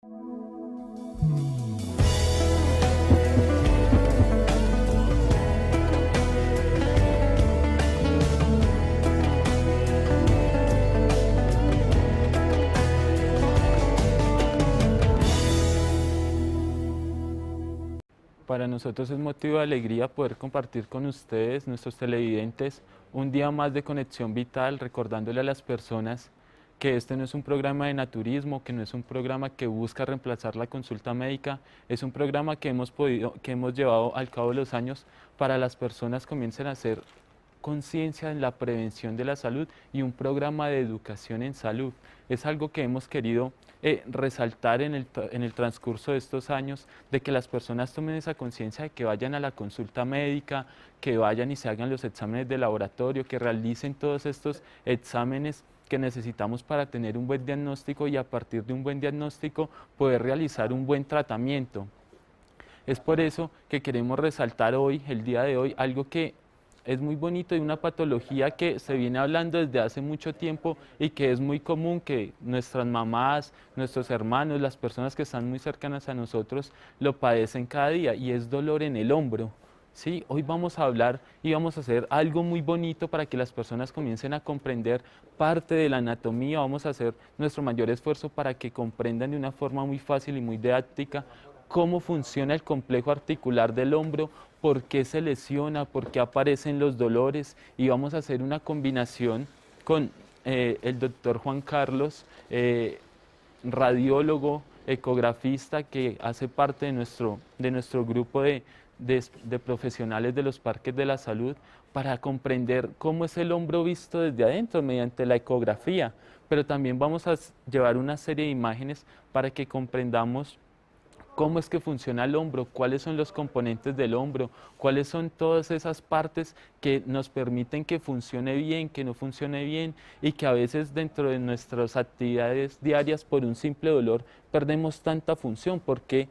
Para nosotros es motivo de alegría poder compartir con ustedes, nuestros televidentes, un día más de Conexión Vital, recordándole a las personas que este no es un programa de naturismo, que no es un programa que busca reemplazar la consulta médica, es un programa que hemos llevado al cabo de los años para las personas comiencen a hacer conciencia en la prevención de la salud y un programa de educación en salud. Es algo que hemos querido resaltar en el transcurso de estos años, de que las personas tomen esa conciencia de que vayan a la consulta médica, que vayan y se hagan los exámenes de laboratorio, que realicen todos estos exámenes que necesitamos para tener un buen diagnóstico y a partir de un buen diagnóstico poder realizar un buen tratamiento. Es por eso que queremos resaltar hoy, el día de hoy, algo que es muy bonito y una patología que se viene hablando desde hace mucho tiempo y que es muy común que nuestras mamás, nuestros hermanos, las personas que están muy cercanas a nosotros lo padecen cada día y es dolor en el hombro. Sí, hoy vamos a hablar y vamos a hacer algo muy bonito para que las personas comiencen a comprender parte de la anatomía. Vamos a hacer nuestro mayor esfuerzo para que comprendan de una forma muy fácil y muy didáctica cómo funciona el complejo articular del hombro, por qué se lesiona, por qué aparecen los dolores y vamos a hacer una combinación con el doctor Juan Carlos, radiólogo, ecografista que hace parte de nuestro grupo de profesionales de los parques de la salud para comprender cómo es el hombro visto desde adentro mediante la ecografía, pero también vamos a llevar una serie de imágenes para que comprendamos cómo es que funciona el hombro, cuáles son los componentes del hombro, cuáles son todas esas partes que nos permiten que funcione bien, que no funcione bien y que a veces dentro de nuestras actividades diarias por un simple dolor perdemos tanta función porque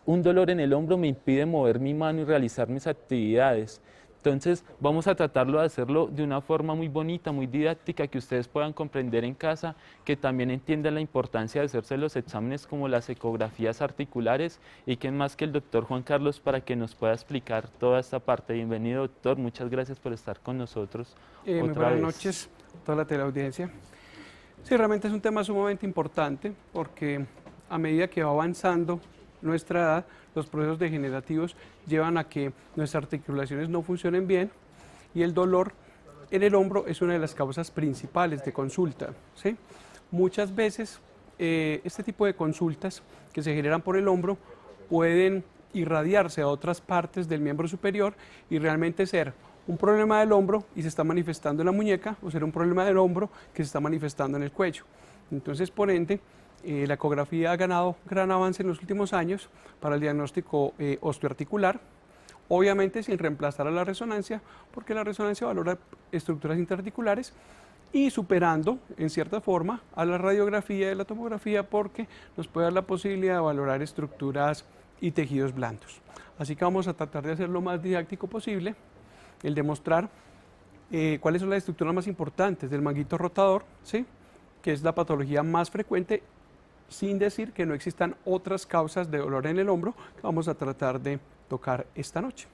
un dolor en el hombro me impide mover mi mano y realizar mis actividades. Entonces vamos a tratarlo de hacerlo de una forma muy bonita, muy didáctica, que ustedes puedan comprender en casa, que también entiendan la importancia de hacerse los exámenes como las ecografías articulares y que más que el doctor Juan Carlos para que nos pueda explicar toda esta parte. Bienvenido doctor, muchas gracias por estar con nosotros Muy otra buenas vez. noches a toda la teleaudiencia. Sí, realmente es un tema sumamente importante porque a medida que va avanzando nuestra edad, los procesos degenerativos llevan a que nuestras articulaciones no funcionen bien y el dolor en el hombro es una de las causas principales de consulta, ¿sí? Muchas veces este tipo de consultas que se generan por el hombro pueden irradiarse a otras partes del miembro superior y realmente ser un problema del hombro y se está manifestando en la muñeca o ser un problema del hombro que se está manifestando en el cuello. Entonces, por ende, la ecografía ha ganado gran avance en los últimos años para el diagnóstico osteoarticular, obviamente sin reemplazar a la resonancia, porque la resonancia valora estructuras interarticulares y superando, en cierta forma, a la radiografía y la tomografía porque nos puede dar la posibilidad de valorar estructuras y tejidos blandos. Así que vamos a tratar de hacer lo más didáctico posible, el demostrar cuáles son las estructuras más importantes del manguito rotador, ¿sí? Que es la patología más frecuente, sin decir que no existan otras causas de dolor en el hombro que vamos a tratar de tocar esta noche.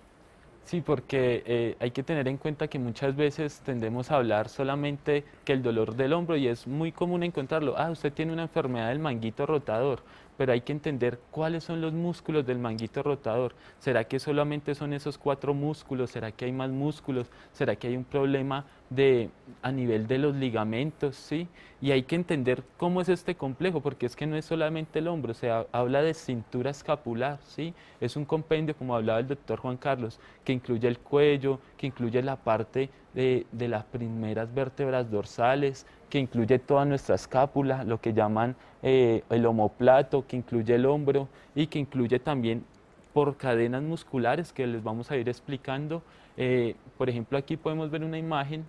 Sí, porque hay que tener en cuenta que muchas veces tendemos a hablar solamente que el dolor del hombro y es muy común encontrarlo. Ah, usted tiene una enfermedad del manguito rotador, pero hay que entender cuáles son los músculos del manguito rotador. ¿Será que solamente son esos 4 músculos? ¿Será que hay más músculos? ¿Será que hay un problema a nivel de los ligamentos? ¿Sí? Y hay que entender cómo es este complejo, porque es que no es solamente el hombro, habla de cintura escapular, ¿sí? Es un compendio, como hablaba el doctor Juan Carlos, que incluye el cuello, que incluye la parte de las primeras vértebras dorsales, que incluye toda nuestra escápula, lo que llaman el omóplato, que incluye el hombro y que incluye también por cadenas musculares que les vamos a ir explicando. Por ejemplo, aquí podemos ver una imagen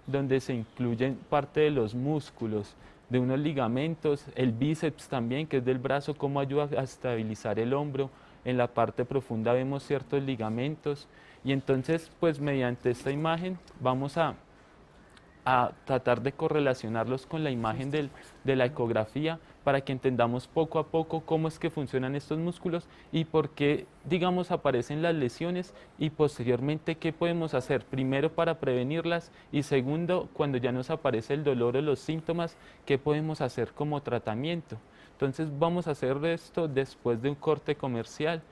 donde se incluyen parte de los músculos, de unos ligamentos, el bíceps también, que es del brazo, cómo ayuda a estabilizar el hombro. En la parte profunda vemos ciertos ligamentos y entonces, pues mediante esta imagen vamos a a tratar de correlacionarlos con la imagen de la ecografía para que entendamos poco a poco cómo es que funcionan estos músculos y por qué, digamos, aparecen las lesiones y posteriormente qué podemos hacer, primero para prevenirlas y segundo, cuando ya nos aparece el dolor o los síntomas, qué podemos hacer como tratamiento. Entonces vamos a hacer esto después de un corte comercial.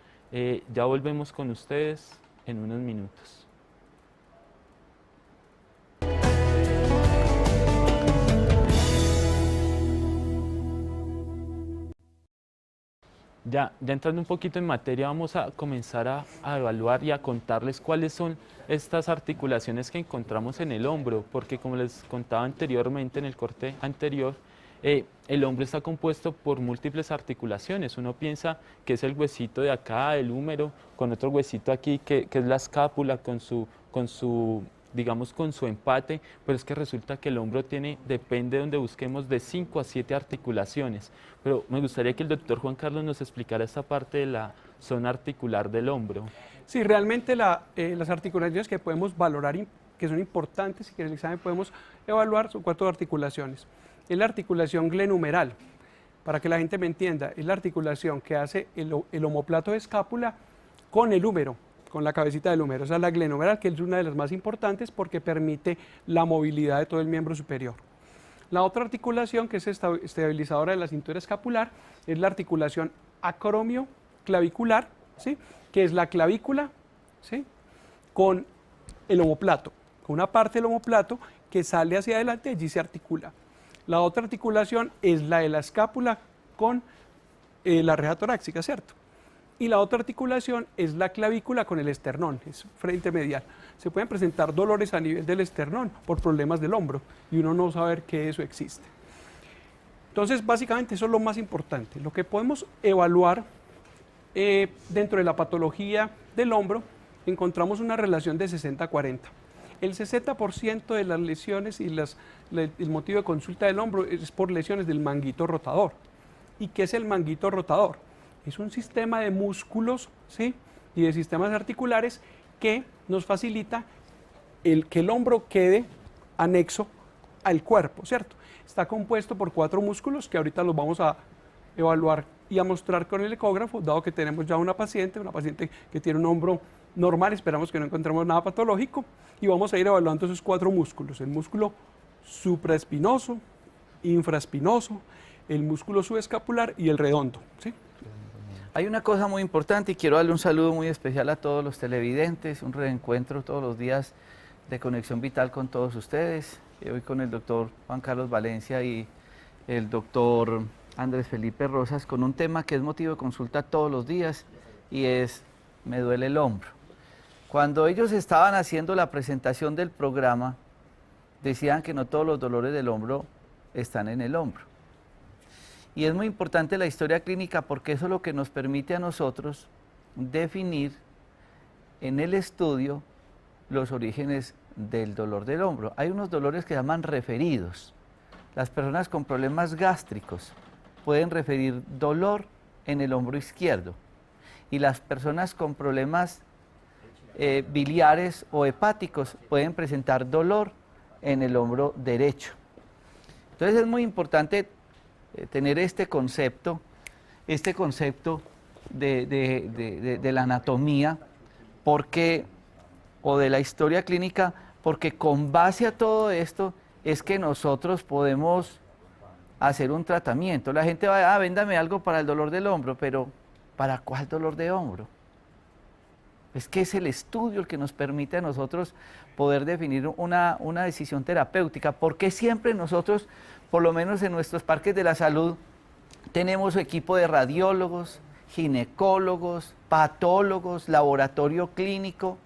Ya volvemos con ustedes en unos minutos. Ya entrando un poquito en materia, vamos a comenzar a evaluar y a contarles cuáles son estas articulaciones que encontramos en el hombro, porque como les contaba anteriormente en el corte anterior, el hombro está compuesto por múltiples articulaciones. Uno piensa que es el huesito de acá, el húmero, con otro huesito aquí que es la escápula digamos, con su empate, pero es que resulta que el hombro tiene, depende de donde busquemos, de 5 a 7 articulaciones. Pero me gustaría que el doctor Juan Carlos nos explicara esta parte de la zona articular del hombro. Sí, realmente las articulaciones que podemos valorar, que son importantes y que en el examen podemos evaluar, son 4 articulaciones. Es la articulación glenumeral, para que la gente me entienda, es la articulación que hace el omóplato de escápula con el húmero, con la cabecita del húmero. Esa es la glenumeral, que es una de las más importantes porque permite la movilidad de todo el miembro superior. La otra articulación, que es estabilizadora de la cintura escapular, es la articulación acromio-clavicular, ¿sí? Que es la clavícula, ¿sí? Con el omóplato, con una parte del omóplato que sale hacia adelante y allí se articula. La otra articulación es la de la escápula con la reja torácica, ¿cierto? Y la otra articulación es la clavícula con el esternón, es frente medial. Se pueden presentar dolores a nivel del esternón por problemas del hombro y uno no saber que eso existe. Entonces, básicamente eso es lo más importante. Lo que podemos evaluar dentro de la patología del hombro, encontramos una relación de 60-40. El 60% de las lesiones y el motivo de consulta del hombro es por lesiones del manguito rotador. ¿Y qué es el manguito rotador? Es un sistema de músculos, ¿sí? Y de sistemas articulares que nos facilita que el hombro quede anexo al cuerpo, ¿cierto? Está compuesto por 4 músculos que ahorita los vamos a evaluar y a mostrar con el ecógrafo, dado que tenemos ya una paciente que tiene un hombro normal, esperamos que no encontremos nada patológico, y vamos a ir evaluando esos 4 músculos, el músculo supraespinoso, infraespinoso, el músculo subescapular y el redondo, ¿sí? Hay una cosa muy importante y quiero darle un saludo muy especial a todos los televidentes, un reencuentro todos los días de Conexión Vital con todos ustedes. Hoy con el doctor Juan Carlos Valencia y el doctor Andrés Felipe Rosas con un tema que es motivo de consulta todos los días y es me duele el hombro. Cuando ellos estaban haciendo la presentación del programa, decían que no todos los dolores del hombro están en el hombro. Y es muy importante la historia clínica porque eso es lo que nos permite a nosotros definir en el estudio los orígenes del dolor del hombro. Hay unos dolores que se llaman referidos. Las personas con problemas gástricos pueden referir dolor en el hombro izquierdo y las personas con problemas biliares o hepáticos pueden presentar dolor en el hombro derecho. Entonces es muy importante tener este concepto de la anatomía o de la historia clínica, porque con base a todo esto es que nosotros podemos hacer un tratamiento. La gente va, véndame algo para el dolor del hombro, pero ¿para cuál dolor de hombro? Es que es el estudio el que nos permite a nosotros poder definir una decisión terapéutica, porque siempre nosotros, por lo menos en nuestros parques de la salud, tenemos equipo de radiólogos, ginecólogos, patólogos, laboratorio clínico,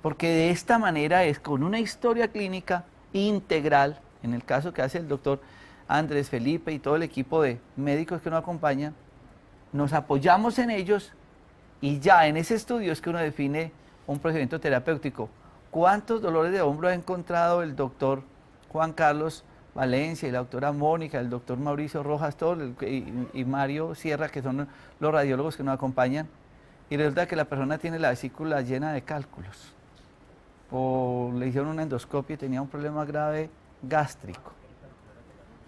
porque de esta manera es con una historia clínica integral, en el caso que hace el doctor Andrés Felipe y todo el equipo de médicos que nos acompañan, nos apoyamos en ellos y ya en ese estudio es que uno define un procedimiento terapéutico. ¿Cuántos dolores de hombro ha encontrado el doctor Juan Carlos Valencia y la doctora Mónica, el doctor Mauricio Rojas, y Mario Sierra, que son los radiólogos que nos acompañan? Y resulta que la persona tiene la vesícula llena de cálculos. o le hicieron una endoscopia y tenía un problema grave gástrico.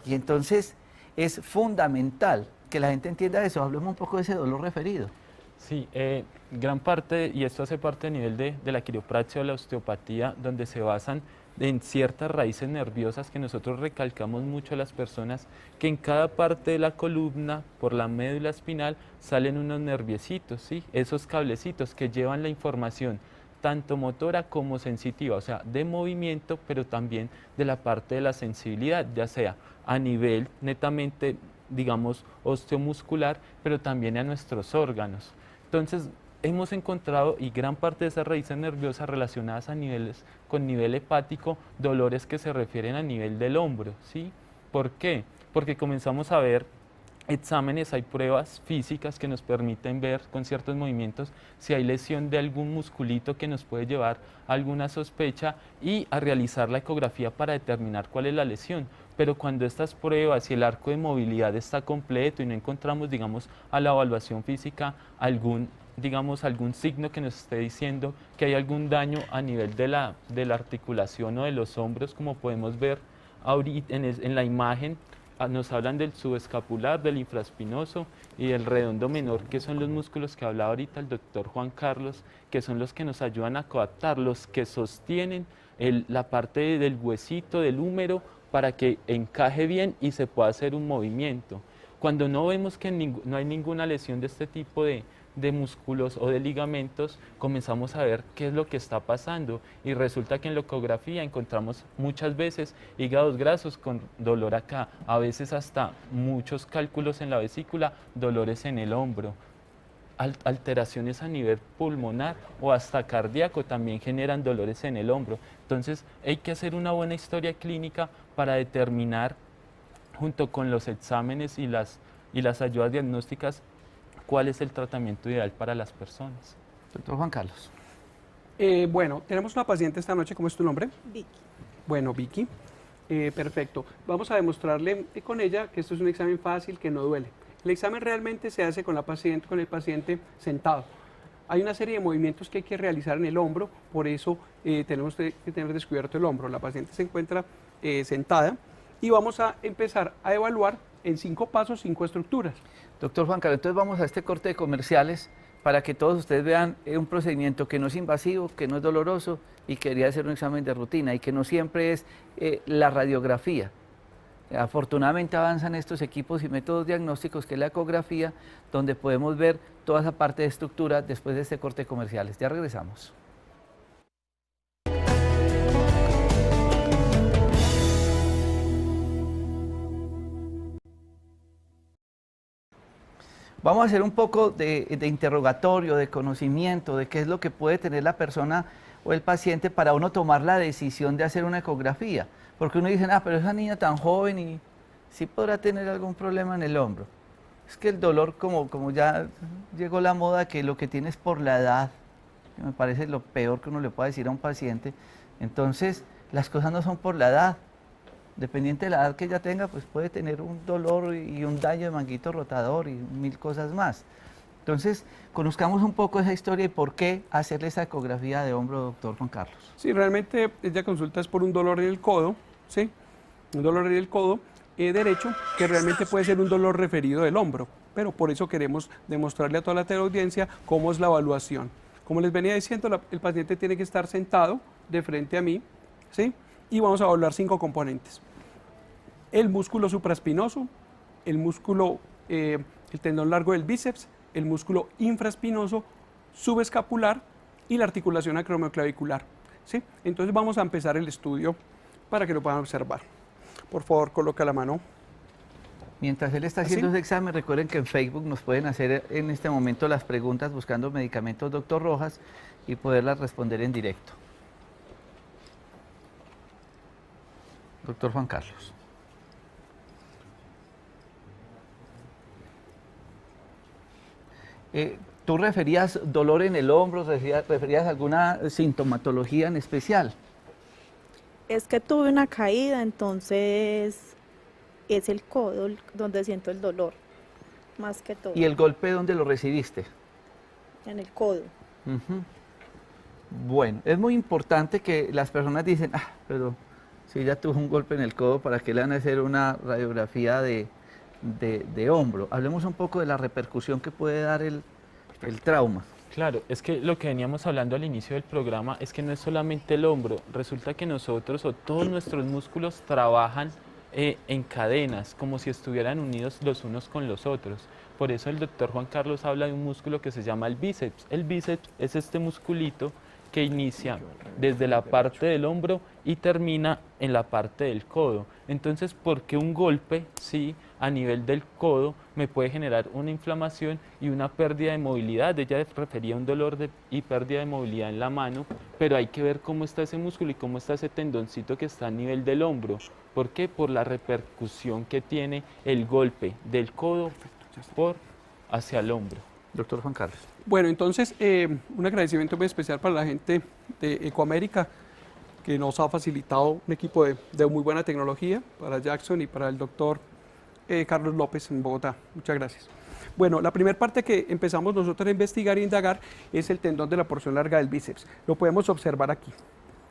Y entonces es fundamental que la gente entienda eso. Hablemos un poco de ese dolor referido. Sí, gran parte, y esto hace parte a nivel de la quiropraxia o la osteopatía, donde se basan en ciertas raíces nerviosas que nosotros recalcamos mucho a las personas, que en cada parte de la columna, por la médula espinal, salen unos nerviecitos, ¿sí? Esos cablecitos que llevan la información tanto motora como sensitiva, o sea, de movimiento, pero también de la parte de la sensibilidad, ya sea a nivel netamente, digamos, osteomuscular, pero también a nuestros órganos. Entonces, hemos encontrado, y gran parte de esas raíces nerviosas relacionadas a niveles, con nivel hepático, dolores que se refieren a nivel del hombro, ¿sí? ¿Por qué? Porque comenzamos a ver exámenes, hay pruebas físicas que nos permiten ver con ciertos movimientos si hay lesión de algún musculito que nos puede llevar a alguna sospecha y a realizar la ecografía para determinar cuál es la lesión. Pero cuando estas pruebas y el arco de movilidad está completo y no encontramos, digamos, a la evaluación física algún signo que nos esté diciendo que hay algún daño a nivel de la articulación o de los hombros, como podemos ver ahorita en la imagen, nos hablan del subescapular, del infraespinoso y del redondo menor, que son los músculos que hablaba ahorita el doctor Juan Carlos, que son los que nos ayudan a coaptar, los que sostienen la parte del huesito, del húmero, para que encaje bien y se pueda hacer un movimiento. Cuando no vemos que no hay ninguna lesión de este tipo de músculos o de ligamentos, comenzamos a ver qué es lo que está pasando y resulta que en la ecografía encontramos muchas veces hígados grasos con dolor acá, a veces hasta muchos cálculos en la vesícula, dolores en el hombro, alteraciones a nivel pulmonar o hasta cardíaco también generan dolores en el hombro. Entonces hay que hacer una buena historia clínica para determinar, junto con los exámenes y las ayudas diagnósticas, cuál es el tratamiento ideal para las personas. Doctor Juan Carlos. Bueno, tenemos una paciente esta noche. ¿Cómo es tu nombre? Vicky. Bueno, Vicky. Perfecto. Vamos a demostrarle con ella que esto es un examen fácil, que no duele. El examen realmente se hace con el paciente sentado. Hay una serie de movimientos que hay que realizar en el hombro, por eso tenemos que tener descubierto el hombro. La paciente se encuentra sentada y vamos a empezar a evaluar en 5 pasos, 5 estructuras. Doctor Juan Carlos, entonces vamos a este corte de comerciales para que todos ustedes vean un procedimiento que no es invasivo, que no es doloroso y que debería ser un examen de rutina y que no siempre es la radiografía. Afortunadamente avanzan estos equipos y métodos diagnósticos, que es la ecografía, donde podemos ver toda esa parte de estructura después de este corte de comerciales. Ya regresamos. Vamos a hacer un poco de interrogatorio, de conocimiento, de qué es lo que puede tener la persona o el paciente para uno tomar la decisión de hacer una ecografía. Porque uno dice, pero esa niña tan joven y sí podrá tener algún problema en el hombro. Es que el dolor, como ya llegó la moda, que lo que tiene es por la edad, que me parece lo peor que uno le pueda decir a un paciente. Entonces, las cosas no son por la edad. Dependiente de la edad que ella tenga, pues puede tener un dolor y un daño de manguito rotador y 1000 cosas más. Entonces, conozcamos un poco esa historia y por qué hacerle esa ecografía de hombro, doctor Juan Carlos. Sí, realmente ella consulta es por un dolor en el codo, ¿sí? Un dolor en el codo derecho, que realmente puede ser un dolor referido del hombro, pero por eso queremos demostrarle a toda la teleaudiencia cómo es la evaluación. Como les venía diciendo, el paciente tiene que estar sentado de frente a mí, ¿sí? Y vamos a evaluar 5 componentes. El músculo supraespinoso, el músculo, el tendón largo del bíceps, el músculo infraespinoso, subescapular y la articulación acromioclavicular, ¿sí? Entonces vamos a empezar el estudio para que lo puedan observar. Por favor, coloca la mano. Mientras él está haciendo ese examen, recuerden que en Facebook nos pueden hacer en este momento las preguntas buscando medicamentos Dr. Rojas y poderlas responder en directo. Doctor Juan Carlos. ¿Tú referías dolor en el hombro, referías alguna sintomatología en especial? Es que tuve una caída, entonces es el codo donde siento el dolor, más que todo. ¿Y el golpe dónde lo recibiste? En el codo. Bueno, es muy importante que las personas dicen, ah, pero si ella tuvo un golpe en el codo, ¿para qué le van a hacer una radiografía de hombro? Hablemos un poco de la repercusión que puede dar el trauma. Claro, es que lo que veníamos hablando al inicio del programa es que no es solamente el hombro, resulta que nosotros o todos nuestros músculos trabajan en cadenas, como si estuvieran unidos los unos con los otros. Por eso el doctor Juan Carlos habla de un músculo que se llama el bíceps. El bíceps es este musculito que inicia desde la parte del hombro y termina en la parte del codo. Entonces, ¿por qué un golpe, sí, a nivel del codo me puede generar una inflamación y una pérdida de movilidad? Ella refería a un dolor y pérdida de movilidad en la mano, pero hay que ver cómo está ese músculo y cómo está ese tendoncito que está a nivel del hombro. ¿Por qué? Por la repercusión que tiene el golpe del codo hacia el hombro. Doctor Juan Carlos. Bueno, entonces, un agradecimiento muy especial para la gente de Ecoamérica, que nos ha facilitado un equipo de muy buena tecnología, para Jackson y para el doctor Carlos López en Bogotá. Muchas gracias. Bueno, la primera parte que empezamos nosotros a investigar e indagar es el tendón de la porción larga del bíceps. Lo podemos observar aquí.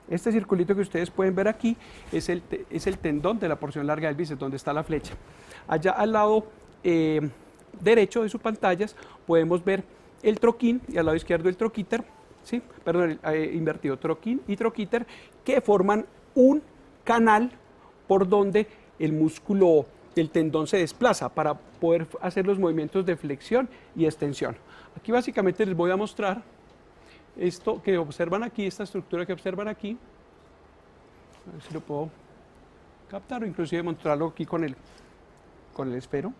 Este circulito que ustedes pueden ver aquí es el tendón de la porción larga del bíceps, donde está la flecha. Allá al lado derecho de sus pantallas podemos ver el troquín y al lado izquierdo el troquíter, ¿sí? Perdón, invertido, troquín y troquíter, que forman un canal por donde el músculo del tendón se desplaza para poder hacer los movimientos de flexión y extensión. Aquí básicamente les voy a mostrar esto que observan aquí, esta estructura que observan aquí. A ver si lo puedo captar o inclusive mostrarlo aquí con el esfero.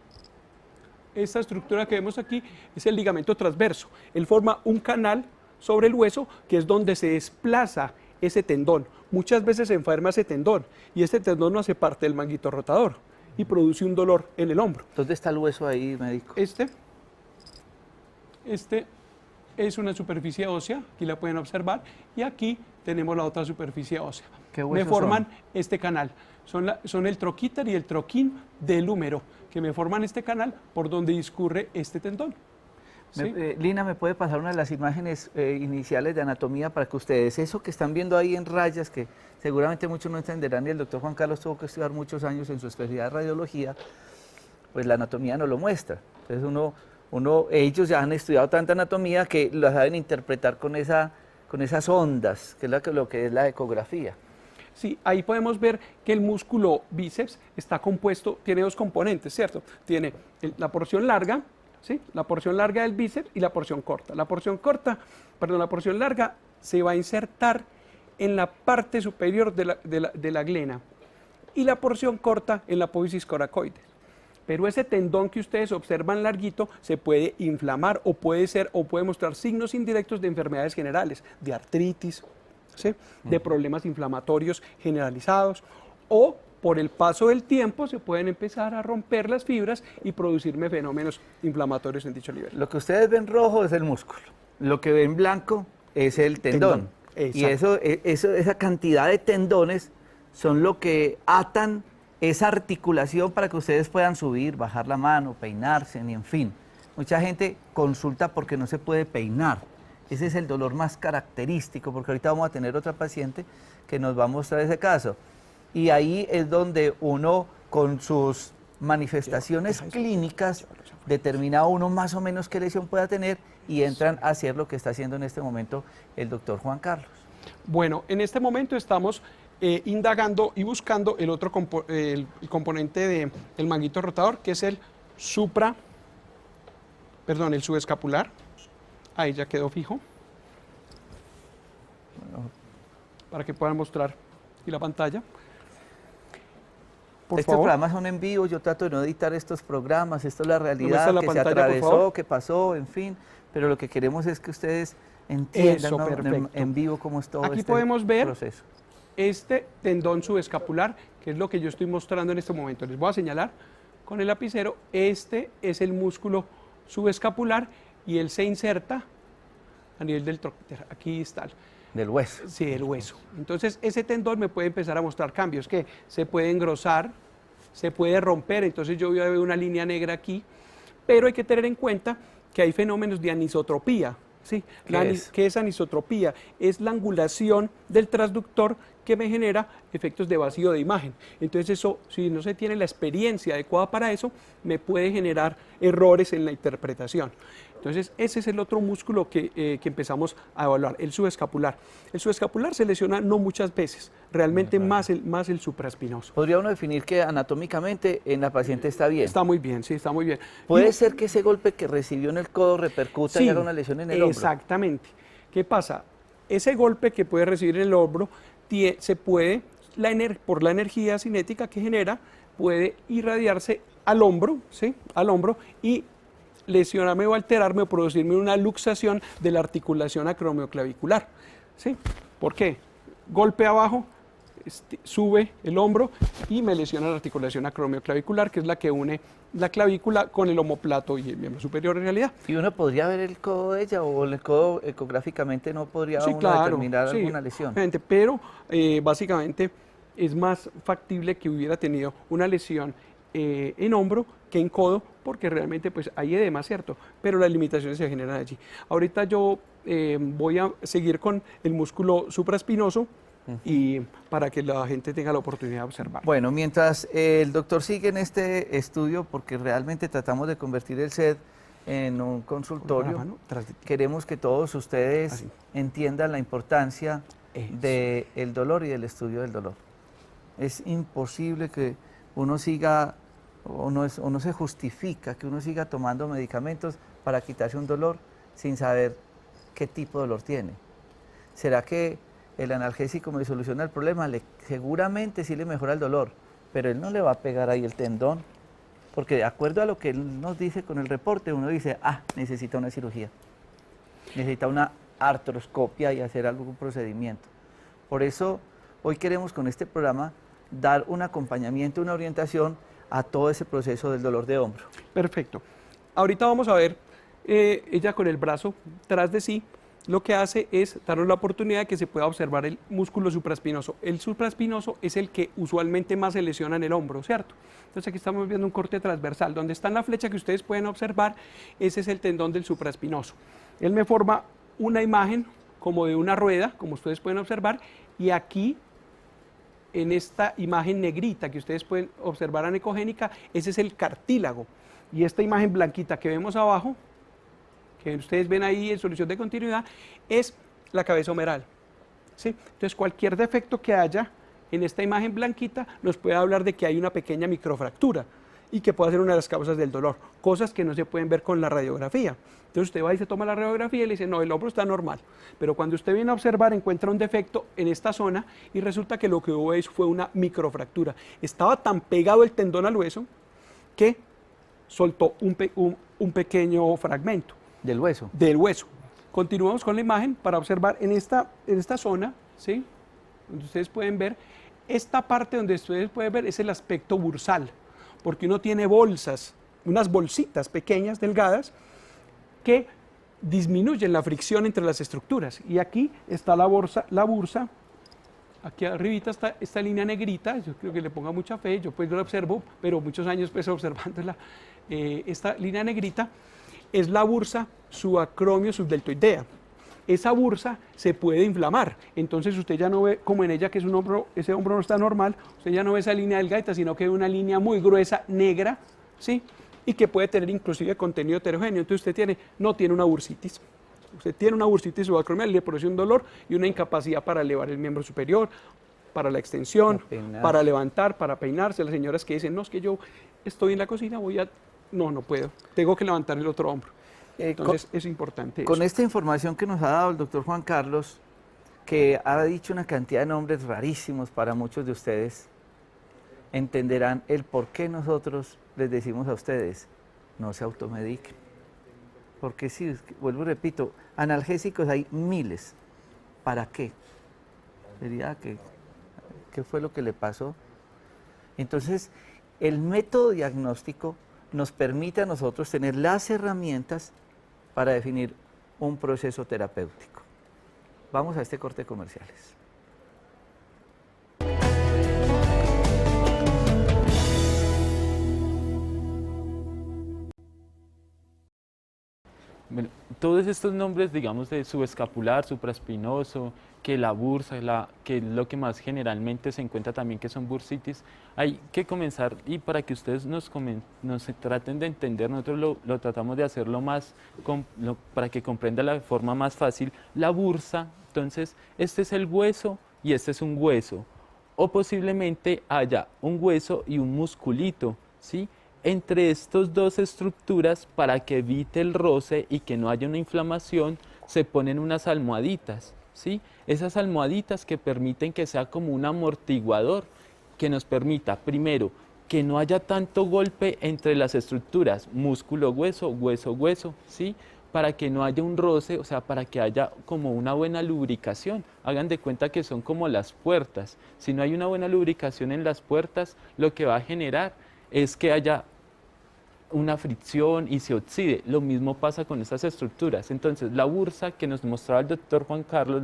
Esta estructura que vemos aquí es el ligamento transverso. Él forma un canal sobre el hueso que es donde se desplaza ese tendón. Muchas veces se enferma ese tendón y este tendón no hace parte del manguito rotador y produce un dolor en el hombro. ¿Dónde está el hueso ahí, médico? Este es una superficie ósea, aquí la pueden observar, y aquí tenemos la otra superficie ósea. ¿Qué huesos me forman son? este canal. Son el troquíter y el troquín del húmero, que me forman este canal por donde discurre este tendón. ¿Sí? Lina, ¿me puede pasar una de las imágenes iniciales de anatomía para que ustedes, eso que están viendo ahí en rayas, que seguramente muchos no entenderán, y el doctor Juan Carlos tuvo que estudiar muchos años en su especialidad de radiología, pues la anatomía no lo muestra. Entonces ellos ya han estudiado tanta anatomía que la saben interpretar con esas ondas, que es lo que es la ecografía. Sí, ahí podemos ver que el músculo bíceps está compuesto, tiene dos componentes, ¿cierto? Tiene la porción larga, ¿sí? La porción larga del bíceps y la porción corta. La porción larga se va a insertar en la parte superior de la glena y la porción corta en la apófisis coracoides. Pero ese tendón que ustedes observan larguito se puede inflamar o puede mostrar signos indirectos de enfermedades generales, de artritis, ¿sí? De problemas inflamatorios generalizados, o por el paso del tiempo se pueden empezar a romper las fibras y producirme fenómenos inflamatorios en dicho nivel. Lo que ustedes ven rojo es el músculo, lo que ven blanco es el tendón. Y esa cantidad de tendones son lo que atan esa articulación para que ustedes puedan subir, bajar la mano, peinarse, y en fin. Mucha gente consulta porque no se puede peinar. Ese es el dolor más característico, porque ahorita vamos a tener otra paciente que nos va a mostrar ese caso. Y ahí es donde uno, con sus manifestaciones clínicas, determina uno más o menos qué lesión pueda tener y entran a hacer lo que está haciendo en este momento el doctor Juan Carlos. Bueno, en este momento estamos indagando y buscando el otro el componente del manguito rotador, que es el subescapular. Ahí ya quedó fijo. Para que puedan mostrar aquí la pantalla. Por Estos favor. programas son en vivo, yo trato de no editar estos programas, esto es la realidad, la que pantalla, se por atravesó, favor? que pasó, en fin, pero lo que queremos es que ustedes entiendan, Eso, ¿no? perfecto. en vivo cómo es todo Aquí este podemos ver proceso. este tendón subescapular, que es lo que yo estoy mostrando en este momento. Les voy a señalar con el lapicero, este es el músculo subescapular y él se inserta a nivel del troquíter. Aquí está. Del hueso. Sí, el hueso. Entonces, ese tendón me puede empezar a mostrar cambios, que se puede engrosar, se puede romper, entonces yo veo una línea negra aquí, pero hay que tener en cuenta que hay fenómenos de anisotropía. Sí, ¿Qué es? ¿qué es anisotropía? Es la angulación del transductor que me genera efectos de vacío de imagen. Entonces eso, si no se tiene la experiencia adecuada para eso, me puede generar errores en la interpretación. Entonces ese es el otro músculo que empezamos a evaluar, el subescapular. El subescapular se lesiona no muchas veces, realmente más el supraespinoso. Podría uno definir que anatómicamente en la paciente está bien. Está muy bien, sí, está muy bien. Puede ser que ese golpe que recibió en el codo repercuta y haga una lesión en el hombro. Exactamente. ¿Qué pasa? Ese golpe que puede recibir en el hombro se puede, por la energía cinética que genera, puede irradiarse al hombro, ¿sí? Al hombro y lesionarme o alterarme o producirme una luxación de la articulación acromioclavicular, ¿sí? ¿Por qué? Golpe abajo, sube el hombro y me lesiona la articulación acromioclavicular, que es la que une la clavícula con el omóplato y el miembro superior en realidad. ¿Y uno podría ver el codo de ella o el codo ecográficamente no podría Sí, uno claro, determinar sí, alguna lesión? obviamente, pero básicamente es más factible que hubiera tenido una lesión en hombro que en codo, porque realmente pues hay edema, ¿cierto? Pero las limitaciones se generan allí. Ahorita yo voy a seguir con el músculo supraespinoso y para que la gente tenga la oportunidad de observar. Bueno, mientras el doctor sigue en este estudio, porque realmente tratamos de convertir el SED en un consultorio, Con la mano tras de ti. queremos que todos ustedes Así. entiendan la importancia Eso. del dolor y del estudio del dolor. Es imposible que uno siga, o no se justifica que uno siga tomando medicamentos para quitarse un dolor sin saber qué tipo de dolor tiene. ¿Será que el analgésico me soluciona el problema? Seguramente sí le mejora el dolor, pero él no le va a pegar ahí el tendón, porque de acuerdo a lo que él nos dice con el reporte, uno dice, necesita una cirugía, necesita una artroscopia y hacer algún procedimiento. Por eso, hoy queremos con este programa dar un acompañamiento, una orientación a todo ese proceso del dolor de hombro. Perfecto. Ahorita vamos a ver ella con el brazo tras de sí, lo que hace es darnos la oportunidad de que se pueda observar el músculo supraespinoso. El supraespinoso es el que usualmente más se lesiona en el hombro, ¿cierto? Entonces aquí estamos viendo un corte transversal. Donde está en la flecha que ustedes pueden observar, ese es el tendón del supraespinoso. Él me forma una imagen como de una rueda, como ustedes pueden observar, y aquí en esta imagen negrita que ustedes pueden observar anecogénica, ese es el cartílago. Y esta imagen blanquita que vemos abajo, que ustedes ven ahí en solución de continuidad, es la cabeza humeral, ¿sí? Entonces cualquier defecto que haya en esta imagen blanquita nos puede hablar de que hay una pequeña microfractura y que puede ser una de las causas del dolor, cosas que no se pueden ver con la radiografía. Entonces usted va y se toma la radiografía y le dice, no, el hombro está normal, pero cuando usted viene a observar encuentra un defecto en esta zona y resulta que lo que hubo fue una microfractura. Estaba tan pegado el tendón al hueso que soltó un pequeño fragmento ¿Del hueso? del hueso. Continuamos con la imagen para observar en esta zona, ¿sí? Donde ustedes pueden ver, esta parte donde ustedes pueden ver es el aspecto bursal, porque uno tiene bolsas, unas bolsitas pequeñas, delgadas, que disminuyen la fricción entre las estructuras. Y aquí está la bursa, aquí arribita está esta línea negrita, yo creo que le ponga mucha fe, yo pues lo observo, pero muchos años pues observándola, esta línea negrita es la bursa subacromio subdeltoidea. Esa bursa se puede inflamar, entonces usted ya no ve como en ella que es un hombro, ese hombro no está normal, usted ya no ve esa línea delgada, sino que ve una línea muy gruesa, negra, ¿sí? Y que puede tener inclusive contenido heterogéneo. Entonces usted no tiene una bursitis, usted tiene una bursitis subacromial, le produce un dolor y una incapacidad para elevar el miembro superior, para la extensión, para levantar, para peinarse. Las señoras que dicen, no, es que yo estoy en la cocina, no puedo, tengo que levantar el otro hombro. Entonces es importante Con eso. esta información que nos ha dado el doctor Juan Carlos, que ha dicho una cantidad de nombres rarísimos para muchos de ustedes, entenderán el por qué nosotros les decimos a ustedes, no se automediquen. Porque sí, vuelvo y repito, analgésicos hay miles. ¿Para qué? Sería ¿qué fue lo que le pasó? Entonces, el método diagnóstico nos permite a nosotros tener las herramientas para definir un proceso terapéutico. Vamos a este corte de comerciales. Bueno, todos estos nombres, digamos, de subescapular, supraespinoso, que la bursa, que es lo que más generalmente se encuentra también, que son bursitis, hay que comenzar, y para que ustedes nos traten de entender, nosotros lo tratamos de hacerlo más, para que comprenda la forma más fácil, la bursa. Entonces, este es el hueso y este es un hueso, o posiblemente haya un hueso y un musculito, ¿sí? Entre estas dos estructuras, para que evite el roce y que no haya una inflamación, se ponen unas almohaditas, ¿sí? Esas almohaditas que permiten que sea como un amortiguador, que nos permita, primero, que no haya tanto golpe entre las estructuras, músculo-hueso, hueso-hueso, ¿sí? Para que no haya un roce, o sea, para que haya como una buena lubricación. Hagan de cuenta que son como las puertas. Si no hay una buena lubricación en las puertas, lo que va a generar es que haya una fricción y se oxide. Lo mismo pasa con estas estructuras. Entonces, la bursa que nos mostraba el doctor Juan Carlos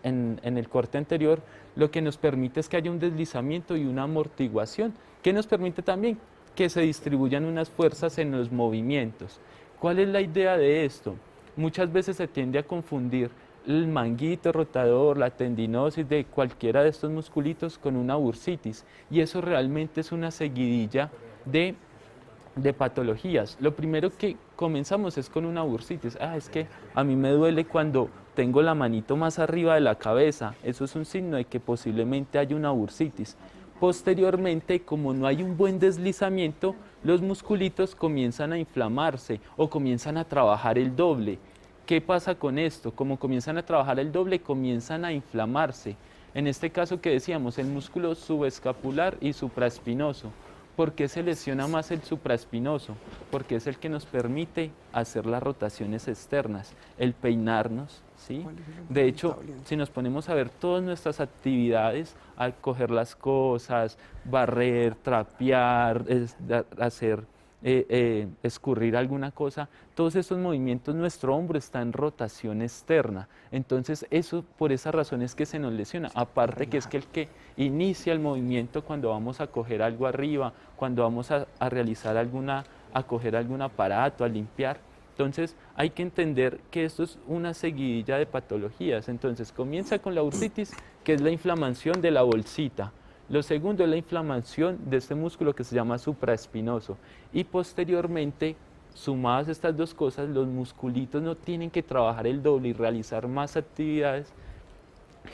en el corte anterior, lo que nos permite es que haya un deslizamiento y una amortiguación, que nos permite también que se distribuyan unas fuerzas en los movimientos. ¿Cuál es la idea de esto? Muchas veces se tiende a confundir el manguito rotador, la tendinosis de cualquiera de estos musculitos con una bursitis, y eso realmente es una seguidilla de patologías. Lo primero que comenzamos es con una bursitis. Es que a mí me duele cuando tengo la manito más arriba de la cabeza. Eso es un signo de que posiblemente haya una bursitis. Posteriormente, como no hay un buen deslizamiento, los musculitos comienzan a inflamarse o comienzan a trabajar el doble. ¿Qué pasa con esto? Como comienzan a trabajar el doble, comienzan a inflamarse. En este caso que decíamos, el músculo subescapular y supraespinoso. ¿Por qué se lesiona más el supraespinoso? Porque es el que nos permite hacer las rotaciones externas, el peinarnos, ¿sí? De hecho, si nos ponemos a ver todas nuestras actividades, al coger las cosas, barrer, trapear, hacer, escurrir alguna cosa, todos estos movimientos, nuestro hombro está en rotación externa. Entonces, eso por esa razón es que se nos lesiona. Aparte que es que el que inicia el movimiento cuando vamos a coger algo arriba, cuando vamos a realizar a coger algún aparato, a limpiar. Entonces, hay que entender que esto es una seguidilla de patologías. Entonces, comienza con la bursitis, que es la inflamación de la bolsita. Lo segundo es la inflamación de este músculo que se llama supraespinoso. Y posteriormente, sumadas estas dos cosas, los musculitos no tienen que trabajar el doble y realizar más actividades,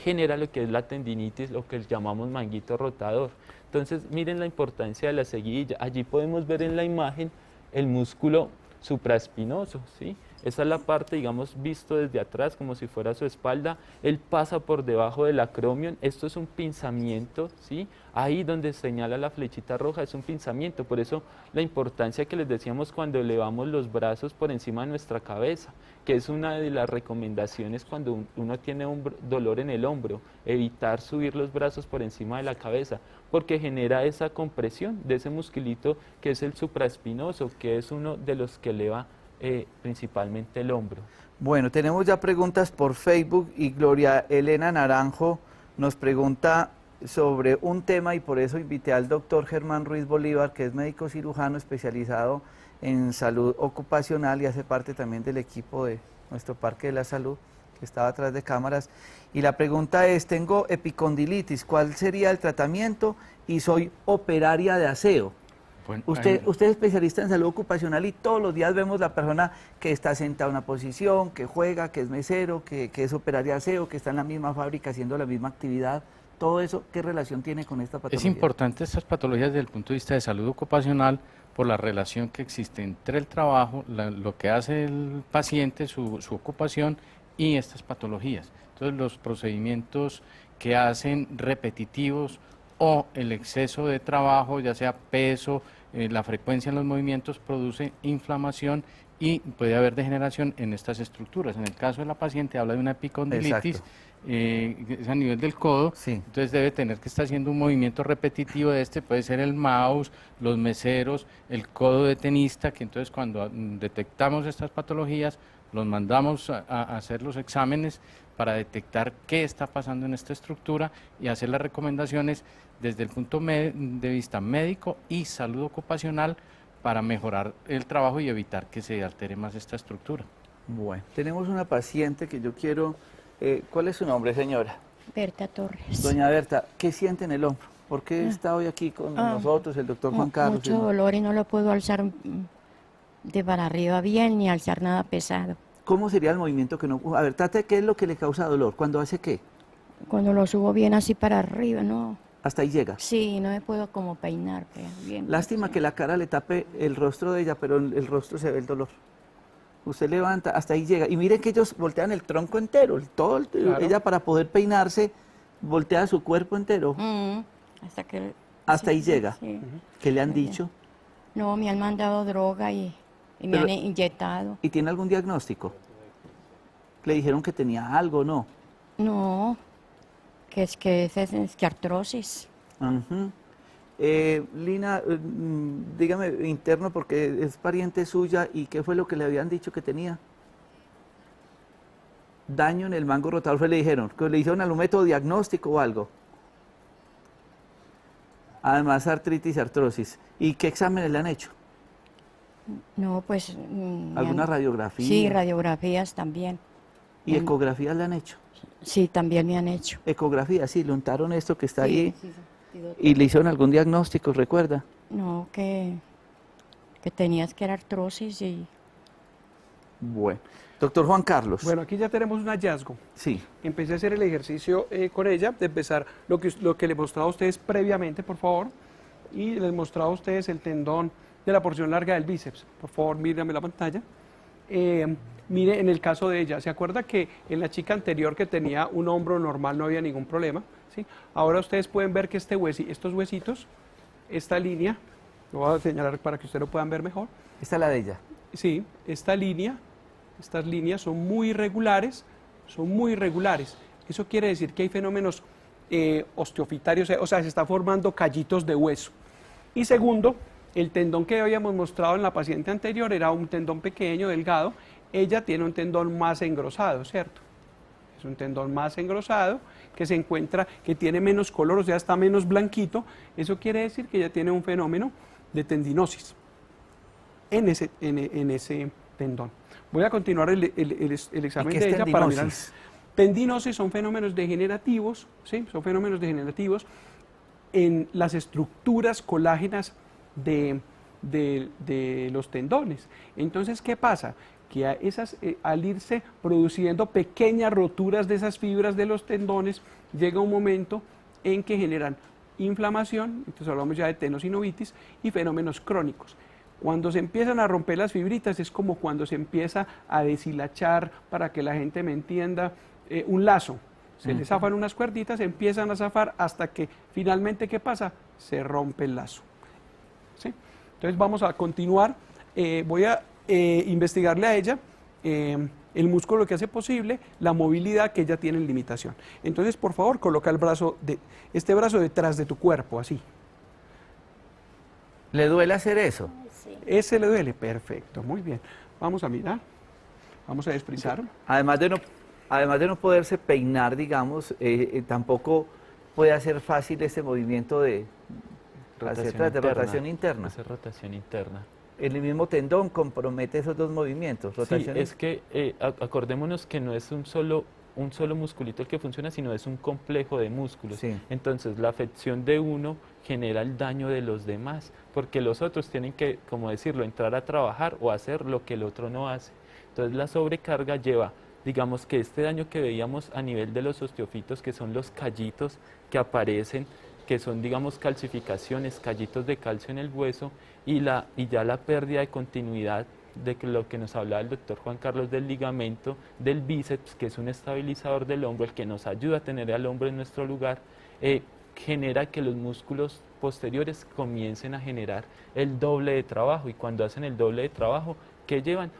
genera lo que es la tendinitis, lo que llamamos manguito rotador. Entonces, miren la importancia de la seguidilla. Allí podemos ver en la imagen el músculo supraespinoso, ¿sí? Esa es la parte, digamos, visto desde atrás, como si fuera su espalda. Él pasa por debajo del acromion. Esto es un pinzamiento, ¿sí? Ahí donde señala la flechita roja es un pinzamiento. Por eso la importancia que les decíamos cuando elevamos los brazos por encima de nuestra cabeza, que es una de las recomendaciones cuando uno tiene un dolor en el hombro, evitar subir los brazos por encima de la cabeza, porque genera esa compresión de ese musculito que es el supraespinoso, que es uno de los que eleva principalmente el hombro. Bueno, tenemos ya preguntas por Facebook y Gloria Elena Naranjo nos pregunta sobre un tema, y por eso invité al doctor Germán Ruiz Bolívar, que es médico cirujano especializado en salud ocupacional y hace parte también del equipo de nuestro Parque de la Salud, que estaba atrás de cámaras. Y la pregunta es, tengo epicondilitis, ¿cuál sería el tratamiento? Y soy operaria de aseo. Bueno, Usted es especialista en salud ocupacional y todos los días vemos la persona que está sentada en una posición, que juega, que es mesero, que es operaria de aseo, que está en la misma fábrica haciendo la misma actividad. Todo eso, ¿qué relación tiene con esta patología? es importante estas patologías desde el punto de vista de salud ocupacional por la relación que existe entre el trabajo, lo que hace el paciente, su ocupación y estas patologías. Entonces los procedimientos que hacen repetitivos o el exceso de trabajo, ya sea peso, la frecuencia en los movimientos, produce inflamación y puede haber degeneración en estas estructuras. En el caso de la paciente habla de una epicondilitis, es a nivel del codo, Sí. entonces debe tener que estar haciendo un movimiento repetitivo de puede ser el mouse, los meseros, el codo de tenista, que entonces cuando detectamos estas patologías, los mandamos a hacer los exámenes para detectar qué está pasando en esta estructura y hacer las recomendaciones desde el punto de vista médico y salud ocupacional para mejorar el trabajo y evitar que se altere más esta estructura. Bueno, tenemos una paciente que yo quiero... ¿cuál es su nombre, señora? Berta Torres. Doña Berta, ¿qué siente en el hombro? ¿Por qué está hoy aquí con nosotros, el doctor Juan Carlos? Mucho dolor y no lo puedo alzar de para arriba bien ni alzar nada pesado. ¿Cómo sería el movimiento que no... A ver, trate, ¿qué es lo que le causa dolor? ¿Cuándo hace qué? Cuando lo subo bien así para arriba, ¿no? Hasta ahí llega. Sí, no me puedo como peinar bien. Lástima que la cara le tape el rostro de ella, pero en el rostro se ve el dolor. Usted levanta, hasta ahí llega. Y miren que ellos voltean el tronco entero, Claro. ella para poder peinarse, voltea su cuerpo entero. Hasta que... Hasta ahí llega. Sí. ¿Qué le han Muy bien. dicho? No, me han mandado droga y me Pero- han inyectado. ¿Y tiene algún diagnóstico? ¿Le dijeron que tenía algo o no? No, es que artrosis. Ujú. Lina, dígame interno porque es pariente suya y ¿qué fue lo que le habían dicho que tenía? Daño en el mango rotador, ¿fue le dijeron? ¿Que le hicieron algún método diagnóstico o algo? Además artritis, artrosis. ¿Y qué exámenes le han hecho? No, pues... ¿Alguna radiografía? Sí, radiografías también. ¿Y ecografías le han hecho? Sí, también me han hecho. Ecografía, sí, le untaron esto que está ahí Sí, sí, y le hicieron algún diagnóstico, ¿recuerda? No, que tenías que era artrosis y... Bueno. Doctor Juan Carlos. Bueno, aquí ya tenemos un hallazgo. Sí. Empecé a hacer el ejercicio con ella, de empezar lo que les mostraba a ustedes previamente, por favor, y les mostraba a ustedes el tendón de la porción larga del bíceps. Por favor, mírame la pantalla. Mire, en el caso de ella, ¿se acuerda que en la chica anterior que tenía un hombro normal no había ningún problema? ¿Sí? Ahora ustedes pueden ver que estos huesitos, esta línea, lo voy a señalar para que ustedes lo puedan ver mejor. Esta es la de ella. Sí, estas líneas son muy irregulares, Eso quiere decir que hay fenómenos osteofitarios, o sea, se está formando callitos de hueso. Y segundo, el tendón que habíamos mostrado en la paciente anterior era un tendón pequeño, delgado. Ella tiene un tendón más engrosado, ¿cierto? Es un tendón más engrosado que se encuentra, que tiene menos color, o sea, está menos blanquito. Eso quiere decir que ella tiene un fenómeno de tendinosis en ese tendón. Voy a continuar el examen ¿Y qué de es ella para mirar. tendinosis? Tendinosis son fenómenos degenerativos, ¿sí? Son fenómenos degenerativos en las estructuras colágenas de los tendones. Entonces, ¿qué pasa? Que al irse produciendo pequeñas roturas de esas fibras de los tendones, llega un momento en que generan inflamación, entonces hablamos ya de tenosinovitis y fenómenos crónicos. Cuando se empiezan a romper las fibritas es como cuando se empieza a deshilachar, para que la gente me entienda, un lazo. Se le zafan unas cuerditas, se empiezan a zafar hasta que finalmente, ¿qué pasa? Se rompe el lazo. ¿Sí? Entonces vamos a continuar. Voy a investigarle a ella el músculo que hace posible la movilidad que ella tiene en limitación. Entonces, por favor, coloca este brazo detrás de tu cuerpo, así. ¿Le duele hacer eso? Ese le duele, perfecto, muy bien. Vamos a mirar, vamos a desprizar. Además de no poderse peinar, digamos, tampoco puede hacer fácil ese movimiento de rotación interna. Esa rotación interna. El mismo tendón compromete esos dos movimientos. Sí, Rotación es que acordémonos que no es un solo musculito el que funciona, sino es un complejo de músculos. Sí. Entonces, la afección de uno genera el daño de los demás, porque los otros tienen que, como decirlo, entrar a trabajar o hacer lo que el otro no hace. Entonces, la sobrecarga lleva, digamos que este daño que veíamos a nivel de los osteofitos, que son los callitos que aparecen, que son, digamos, calcificaciones, callitos de calcio en el hueso, y ya la pérdida de continuidad de lo que nos hablaba el doctor Juan Carlos del ligamento del bíceps, que es un estabilizador del hombro, el que nos ayuda a tener al hombro en nuestro lugar, genera que los músculos posteriores comiencen a generar el doble de trabajo, y cuando hacen el doble de trabajo, ¿qué llevan?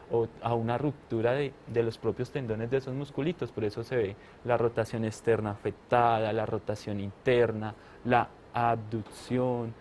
A una ruptura de los propios tendones de esos musculitos. Por eso se ve la rotación externa afectada, la rotación interna, la abducción,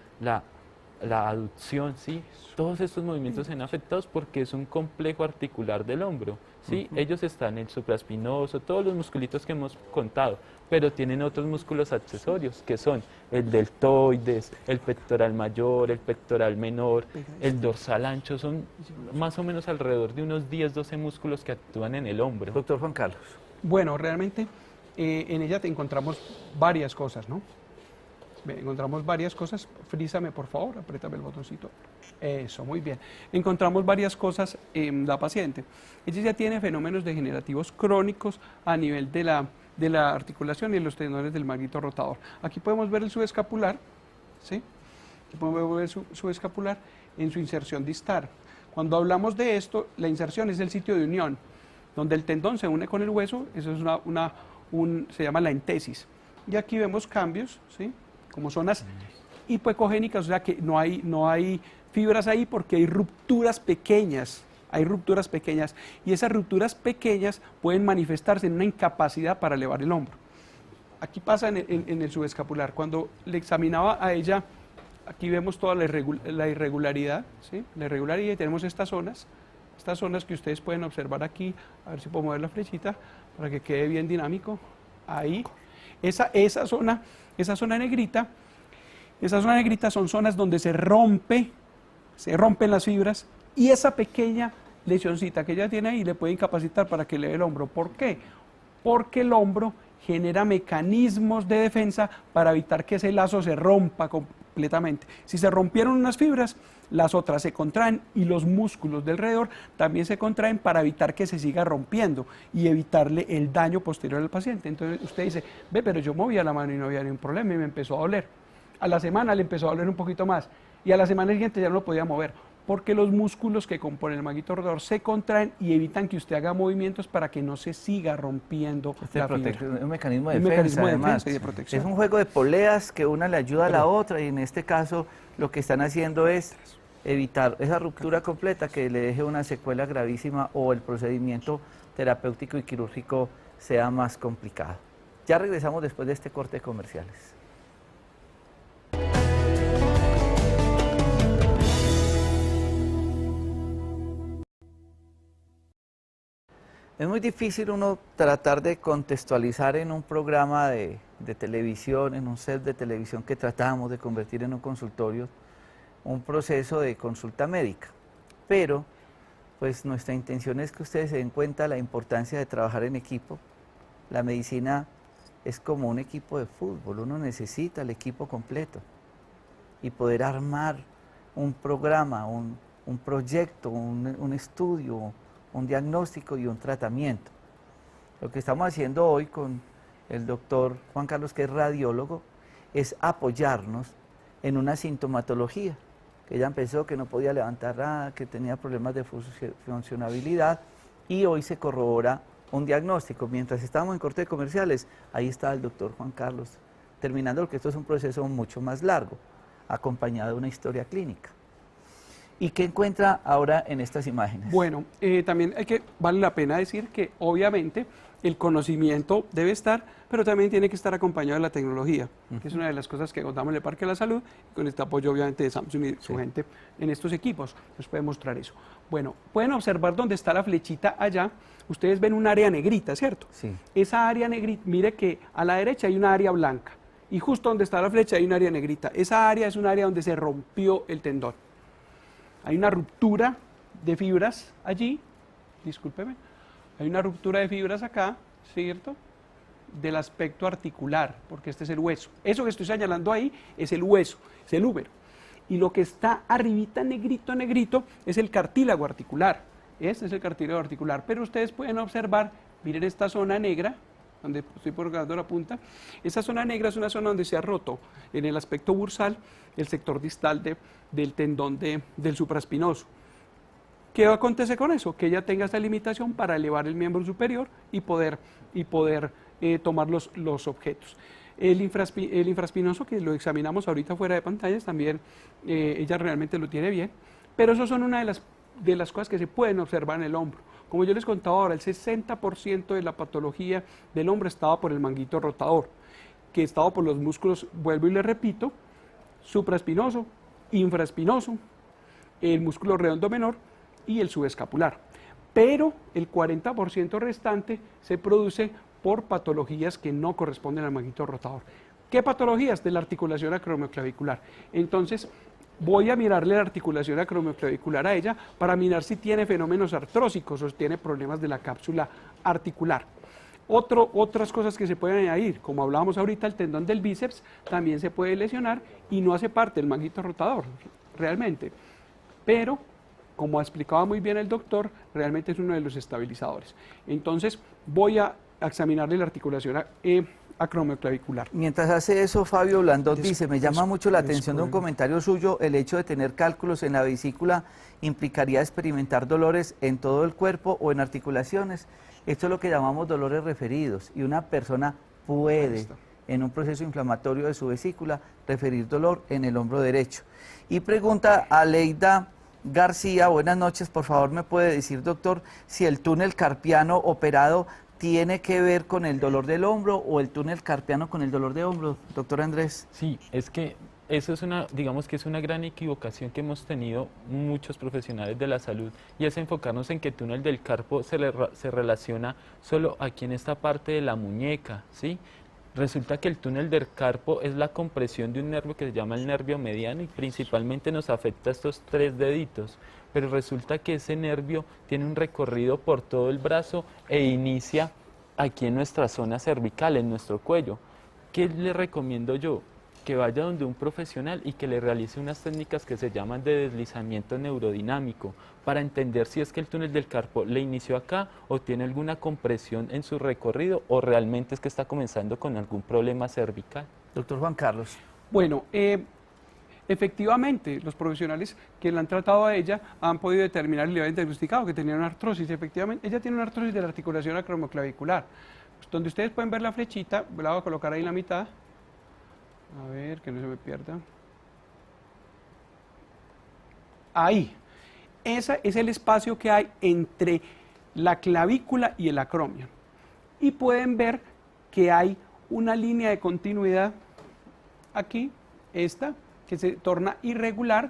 la aducción, ¿sí? Todos estos movimientos se ven afectados porque es un complejo articular del hombro, ¿sí? Ellos están en el supraespinoso, todos los musculitos que hemos contado, pero tienen otros músculos accesorios, que son el deltoides, el pectoral mayor, el pectoral menor, el dorsal ancho, son más o menos alrededor de unos 10-12 músculos que actúan en el hombro. Doctor Juan Carlos. Bueno, realmente en ella te encontramos varias cosas, ¿no? Encontramos varias cosas. Frízame, por favor, apriétame el botoncito. Eso, muy bien. Encontramos varias cosas en la paciente. Ella ya tiene fenómenos degenerativos crónicos a nivel de la articulación y los tendones del manguito rotador. Aquí podemos ver el subescapular, ¿sí? Aquí podemos ver el subescapular en su inserción distal. Cuando hablamos de esto, la inserción es el sitio de unión, donde el tendón se une con el hueso, eso es se llama la entesis. Y aquí vemos cambios, ¿sí? Como zonas hipoecogénicas, o sea que no hay fibras ahí porque hay rupturas pequeñas, y esas rupturas pequeñas pueden manifestarse en una incapacidad para elevar el hombro. Aquí pasa en el subescapular. Cuando le examinaba a ella, aquí vemos toda la irregularidad, ¿sí? La irregularidad, y tenemos estas zonas que ustedes pueden observar aquí, a ver si puedo mover la flechita para que quede bien dinámico. Ahí, esa zona negrita son zonas donde se rompen las fibras, y esa pequeña lesioncita que ella tiene ahí le puede incapacitar para que eleve el hombro. ¿Por qué? Porque el hombro genera mecanismos de defensa para evitar que ese lazo se rompa completamente. Si se rompieron unas fibras, las otras se contraen, y los músculos de alrededor también se contraen para evitar que se siga rompiendo y evitarle el daño posterior al paciente. Entonces usted dice, ve, pero yo movía la mano y no había ningún problema y me empezó a doler. A la semana le empezó a doler un poquito más, y a la semana siguiente ya no lo podía mover, porque los músculos que componen el manguito rotador se contraen y evitan que usted haga movimientos para que no se siga rompiendo la fibra. Un mecanismo de defensa, además. Y de protección. Es un juego de poleas que una le ayuda a la otra, y en este caso lo que están haciendo es evitar esa ruptura completa que le deje una secuela gravísima, o el procedimiento terapéutico y quirúrgico sea más complicado. Ya regresamos después de este corte de comerciales. Es muy difícil uno tratar de contextualizar en un programa de televisión, en un set de televisión que tratamos de convertir en un consultorio, un proceso de consulta médica. Pero, pues nuestra intención es que ustedes se den cuenta la importancia de trabajar en equipo. La medicina es como un equipo de fútbol, uno necesita el equipo completo y poder armar un programa, un proyecto, un estudio, un diagnóstico y un tratamiento. Lo que estamos haciendo hoy con el doctor Juan Carlos, que es radiólogo, es apoyarnos en una sintomatología, que ella empezó que no podía levantar nada, que tenía problemas de funcionabilidad, y hoy se corrobora un diagnóstico. Mientras estábamos en corte de comerciales, ahí está el doctor Juan Carlos, terminando, porque esto es un proceso mucho más largo, acompañado de una historia clínica. ¿Y qué encuentra ahora en estas imágenes? Bueno, también vale la pena decir que obviamente el conocimiento debe estar, pero también tiene que estar acompañado de la tecnología, que es una de las cosas que contamos en el Parque de la Salud, con este apoyo obviamente de Samsung y su gente en estos equipos. Les puede mostrar eso. Bueno, pueden observar dónde está la flechita allá. Ustedes ven un área negrita, ¿cierto? Sí. Esa área negrita, mire que a la derecha hay una área blanca, y justo donde está la flecha hay un área negrita. Esa área es un área donde se rompió el tendón. Hay una ruptura de fibras allí, discúlpeme, hay una ruptura de fibras acá, ¿cierto? Del aspecto articular, porque este es el hueso. Eso que estoy señalando ahí es el hueso, es el húmero. Y lo que está arribita, negrito, negrito, es el cartílago articular. Este es el cartílago articular. Pero ustedes pueden observar, miren esta zona negra, donde estoy colocando la punta. Esa zona negra es una zona donde se ha roto en el aspecto bursal el sector distal del tendón del supraespinoso. ¿Qué acontece con eso? Que ella tenga esta limitación para elevar el miembro superior y poder tomar los objetos. El infraespinoso, que lo examinamos ahorita fuera de pantallas, también ella realmente lo tiene bien, pero eso son una de las cosas que se pueden observar en el hombro. Como yo les contaba ahora, el 60% de la patología del hombro estaba por el manguito rotador, que estaba por los músculos, vuelvo y le repito, supraespinoso infraespinoso, el músculo redondo menor y el subescapular. Pero el 40% restante se produce por patologías que no corresponden al manguito rotador. ¿Qué patologías? De la articulación acromioclavicular. Entonces, voy a mirarle la articulación acromioclavicular a ella para mirar si tiene fenómenos artrósicos o si tiene problemas de la cápsula articular. Otras cosas que se pueden añadir, como hablábamos ahorita, el tendón del bíceps también se puede lesionar y no hace parte del manguito rotador, realmente. Pero, como explicaba muy bien el doctor, realmente es uno de los estabilizadores. Entonces, voy a examinarle la articulación acromioclavicular. Mientras hace eso, Fabio Blandón dice, me llama mucho la atención de un comentario suyo, el hecho de tener cálculos en la vesícula implicaría experimentar dolores en todo el cuerpo o en articulaciones. Esto es lo que llamamos dolores referidos y una persona puede, en un proceso inflamatorio de su vesícula, referir dolor en el hombro derecho. Y pregunta a Leida García, buenas noches, por favor me puede decir, doctor, si el túnel carpiano operado tiene que ver con el dolor del hombro o el túnel carpiano con el dolor de hombro, doctor Andrés. Sí, es que eso es digamos que es una gran equivocación que hemos tenido muchos profesionales de la salud, y es enfocarnos en que el túnel del carpo se relaciona solo aquí en esta parte de la muñeca, ¿sí? Resulta que el túnel del carpo es la compresión de un nervio que se llama el nervio mediano y principalmente nos afecta a estos 3 deditos, pero resulta que ese nervio tiene un recorrido por todo el brazo e inicia aquí en nuestra zona cervical, en nuestro cuello. ¿Qué le recomiendo yo? Que vaya donde un profesional y que le realice unas técnicas que se llaman de deslizamiento neurodinámico para entender si es que el túnel del carpo le inició acá o tiene alguna compresión en su recorrido o realmente es que está comenzando con algún problema cervical. Doctor Juan Carlos. Bueno, efectivamente, los profesionales que la han tratado a ella han podido determinar y le habían diagnosticado que tenía una artrosis. Efectivamente, ella tiene una artrosis de la articulación acromioclavicular. Pues, donde ustedes pueden ver la flechita, la voy a colocar ahí en la mitad. A ver, que no se me pierda. Ahí. Ese es el espacio que hay entre la clavícula y el acromio. Y pueden ver que hay una línea de continuidad aquí, esta, que se torna irregular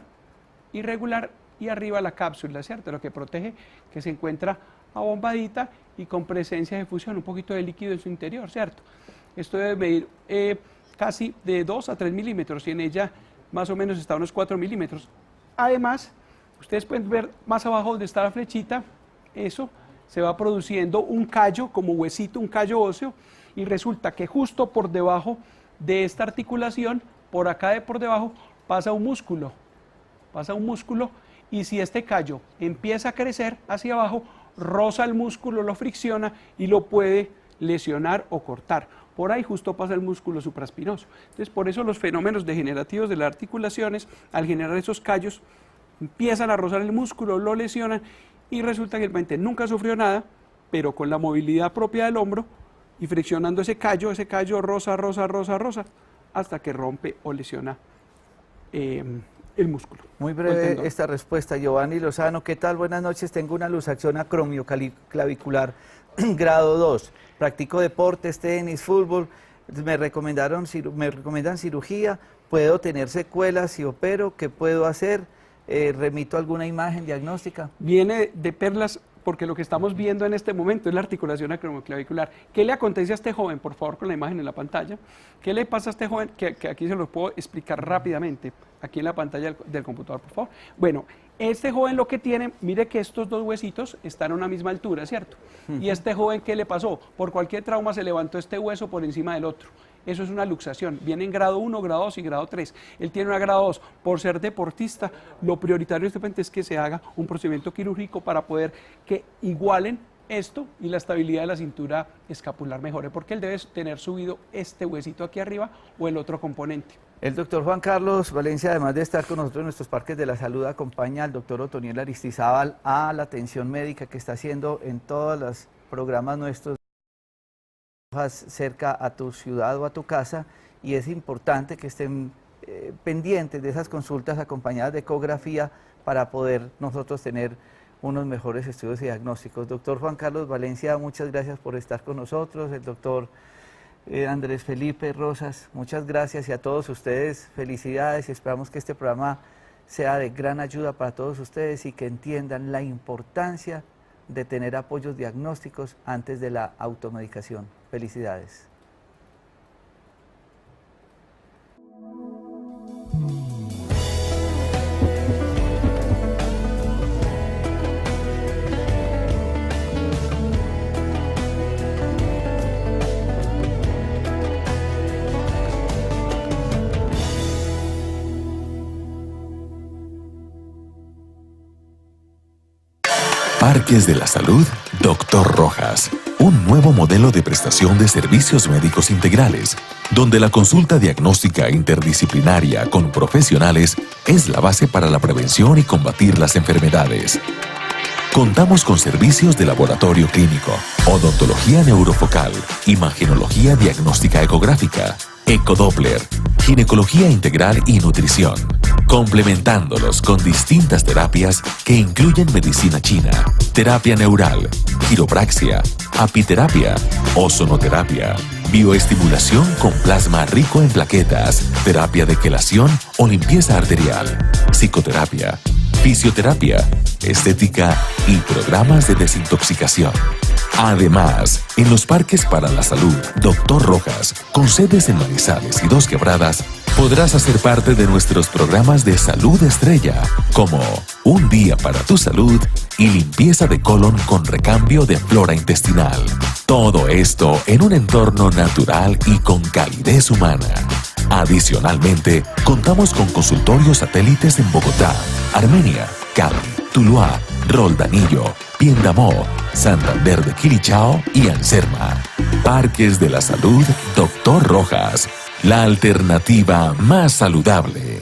y arriba la cápsula, ¿cierto? Lo que protege que se encuentra abombadita y con presencia de fusión, un poquito de líquido en su interior, ¿cierto? Esto debe medir casi de 2 a 3 milímetros y en ella más o menos está a unos 4 milímetros. Además, ustedes pueden ver más abajo donde está la flechita, eso se va produciendo un callo como huesito, un callo óseo, y resulta que justo por debajo de esta articulación, por acá de por debajo, pasa un músculo, y si este callo empieza a crecer hacia abajo, roza el músculo, lo fricciona y lo puede lesionar o cortar. Por ahí justo pasa el músculo supraespinoso. Entonces, por eso los fenómenos degenerativos de las articulaciones, al generar esos callos, empiezan a rozar el músculo, lo lesionan y resulta que el paciente nunca sufrió nada, pero con la movilidad propia del hombro y friccionando ese callo roza, hasta que rompe o lesiona el músculo. Muy breve esta respuesta, Giovanni Lozano. ¿Qué tal? Buenas noches. Tengo una luxación acromioclavicular grado 2. Practico deportes, tenis, fútbol. Me recomendan cirugía. ¿Puedo tener secuelas si opero? ¿Qué puedo hacer? ¿Remito alguna imagen diagnóstica? Viene de perlas porque lo que estamos viendo en este momento es la articulación acromioclavicular. ¿Qué le acontece a este joven? Por favor, con la imagen en la pantalla. ¿Qué le pasa a este joven? Que aquí se lo puedo explicar rápidamente, aquí en la pantalla del computador, por favor. Bueno, este joven lo que tiene, mire que estos dos huesitos están a una misma altura, ¿cierto? Y este joven, ¿qué le pasó? Por cualquier trauma se levantó este hueso por encima del otro. Eso es una luxación. Viene en grado 1, grado 2 y grado 3. Él tiene una grado 2. Por ser deportista, lo prioritario de este paciente es que se haga un procedimiento quirúrgico para poder que igualen esto y la estabilidad de la cintura escapular mejore, porque él debe tener subido este huesito aquí arriba o el otro componente. El doctor Juan Carlos Valencia, además de estar con nosotros en nuestros parques de la salud, acompaña al doctor Otoniel Aristizábal a la atención médica que está haciendo en todos los programas nuestros cerca a tu ciudad o a tu casa, y es importante que estén pendientes de esas consultas acompañadas de ecografía para poder nosotros tener unos mejores estudios y diagnósticos. Doctor Juan Carlos Valencia, muchas gracias por estar con nosotros. El doctor Andrés Felipe Rosas, muchas gracias, y a todos ustedes felicidades, y esperamos que este programa sea de gran ayuda para todos ustedes y que entiendan la importancia de tener apoyos diagnósticos antes de la automedicación. Felicidades. Parques de la Salud, Dr. Rojas. Un nuevo modelo de prestación de servicios médicos integrales, donde la consulta diagnóstica interdisciplinaria con profesionales es la base para la prevención y combatir las enfermedades. Contamos con servicios de laboratorio clínico, odontología neurofocal, imagenología diagnóstica ecográfica, ecodoppler, ginecología integral y nutrición, complementándolos con distintas terapias que incluyen medicina china, terapia neural, quiropraxia, apiterapia, ozonoterapia, bioestimulación con plasma rico en plaquetas, terapia de quelación o limpieza arterial, psicoterapia, fisioterapia, estética y programas de desintoxicación. Además, en los Parques para la Salud Dr. Rojas, con sedes en Manizales y Dos Quebradas, podrás hacer parte de nuestros programas de salud estrella, como Un día para tu salud y limpieza de colon con recambio de flora intestinal. Todo esto en un entorno natural y con calidez humana. Adicionalmente, contamos con consultorios satélites en Bogotá, Armenia, Cali, Tuluá, Roldanillo, Piendamó, Santander de Quilichao y Anserma. Parques de la Salud Dr. Rojas, la alternativa más saludable.